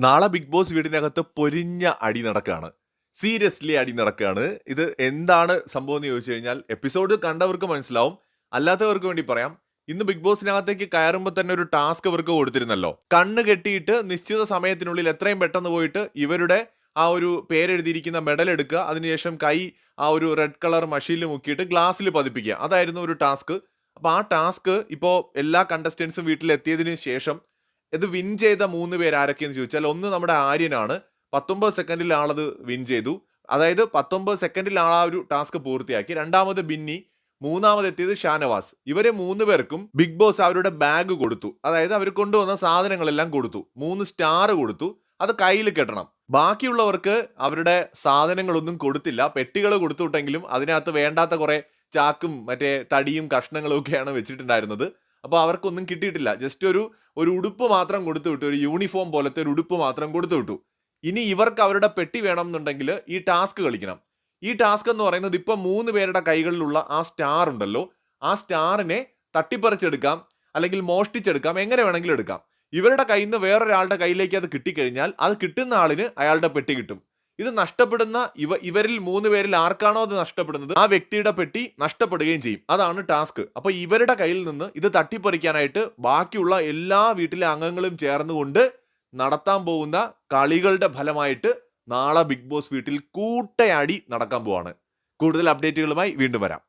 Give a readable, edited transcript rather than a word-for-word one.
നാളെ big boss വീടിനകത്ത് പൊരിഞ്ഞ അടി നടക്കുകയാണ്. സീരിയസ്ലി അടി നടക്കുകയാണ്. ഇത് എന്താണ് സംഭവം എന്ന് ചോദിച്ചു കഴിഞ്ഞാൽ എപ്പിസോഡ് കണ്ടവർക്ക് മനസ്സിലാവും. അല്ലാത്തവർക്ക് വേണ്ടി പറയാം. ഇന്ന് ബിഗ് ബോസിനകത്തേക്ക് കയറുമ്പോൾ തന്നെ ഒരു ടാസ്ക് ഇവർക്ക് കൊടുത്തിരുന്നല്ലോ. കണ്ണ് കെട്ടിയിട്ട് നിശ്ചിത സമയത്തിനുള്ളിൽ എത്രയും പെട്ടെന്ന് പോയിട്ട് ഇവരുടെ ആ ഒരു പേരെഴുതിയിരിക്കുന്ന മെഡൽ എടുക്കുക. അതിനുശേഷം കൈ ആ ഒരു റെഡ് കളർ മഷീനിൽ മുക്കിയിട്ട് ഗ്ലാസ്സിൽ പതിപ്പിക്കുക. അതായിരുന്നു ഒരു ടാസ്ക്. അപ്പോൾ ആ ടാസ്ക് ഇപ്പോൾ എല്ലാ കണ്ടസ്റ്റൻസും വീട്ടിലെത്തിയതിനു ശേഷം ഇത് വിൻ ചെയ്ത 3 പേര് ആരൊക്കെയെന്ന് ചോദിച്ചാൽ, ഒന്ന് നമ്മുടെ ആര്യനാണ്. 19 സെക്കൻഡിൽ ആളത് വിൻ ചെയ്തു. അതായത് 19 സെക്കൻഡിൽ ആ ഒരു ടാസ്ക് പൂർത്തിയാക്കി. രണ്ടാമത് ബിന്നി, മൂന്നാമത് എത്തിയത് ഷാനവാസ്. ഇവരെ 3 പേർക്കും ബിഗ് ബോസ് അവരുടെ ബാഗ് കൊടുത്തു. അതായത് അവർ കൊണ്ടുവന്ന സാധനങ്ങളെല്ലാം കൊടുത്തു. 3 സ്റ്റാർ കൊടുത്തു. അത് കയ്യിൽ കെട്ടണം. ബാക്കിയുള്ളവർക്ക് അവരുടെ സാധനങ്ങളൊന്നും കൊടുത്തില്ല. പെട്ടികൾ കൊടുത്തു വിട്ടെങ്കിലും അതിനകത്ത് വേണ്ടാത്ത കുറെ ചാക്കും മറ്റേ തടിയും കഷ്ണങ്ങളും ഒക്കെയാണ് വെച്ചിട്ടുണ്ടായിരുന്നത്. അപ്പോൾ അവർക്കൊന്നും കിട്ടിയിട്ടില്ല. ജസ്റ്റ് ഒരു ഉടുപ്പ് മാത്രം കൊടുത്തു വിട്ടു. ഒരു യൂണിഫോം പോലത്തെ ഒരു ഉടുപ്പ് മാത്രം കൊടുത്തു വിട്ടു. ഇനി ഇവർക്ക് അവരുടെ പെട്ടി വേണം എന്നുണ്ടെങ്കിൽ ഈ ടാസ്ക് കളിക്കണം. ഈ ടാസ്ക് എന്ന് പറയുന്നത് ഇപ്പൊ 3 പേരുടെ കൈകളിലുള്ള ആ സ്റ്റാർ ഉണ്ടല്ലോ, ആ സ്റ്റാറിനെ തട്ടിപ്പറിച്ചെടുക്കാം, അല്ലെങ്കിൽ മോഷ്ടിച്ചെടുക്കാം, എങ്ങനെ വേണമെങ്കിലും എടുക്കാം. ഇവരുടെ കയ്യിൽ നിന്ന് വേറൊരാളുടെ കയ്യിലേക്ക് അത് കിട്ടിക്കഴിഞ്ഞാൽ അത് കിട്ടുന്ന ആളിന് അയാളുടെ പെട്ടി കിട്ടും. ഇത് നഷ്ടപ്പെടുന്ന ഇവരിൽ 3 പേരിൽ ആർക്കാണോ അത് നഷ്ടപ്പെടുന്നത് ആ വ്യക്തിയുടെ പെട്ടി നഷ്ടപ്പെടുകയും ചെയ്യും. അതാണ് ടാസ്ക്. അപ്പൊ ഇവരുടെ കയ്യിൽ നിന്ന് ഇത് തട്ടിപ്പറിക്കാനായിട്ട് ബാക്കിയുള്ള എല്ലാ വീട്ടിലെ അംഗങ്ങളും ചേർന്നുകൊണ്ട് നടത്താൻ പോകുന്ന കളികളുടെ ഫലമായിട്ട് നാളെ ബിഗ് ബോസ് വീട്ടിൽ കൂട്ടയടി നടക്കാൻ പോവാണ്. കൂടുതൽ അപ്ഡേറ്റുകളുമായി വീണ്ടും വരാം.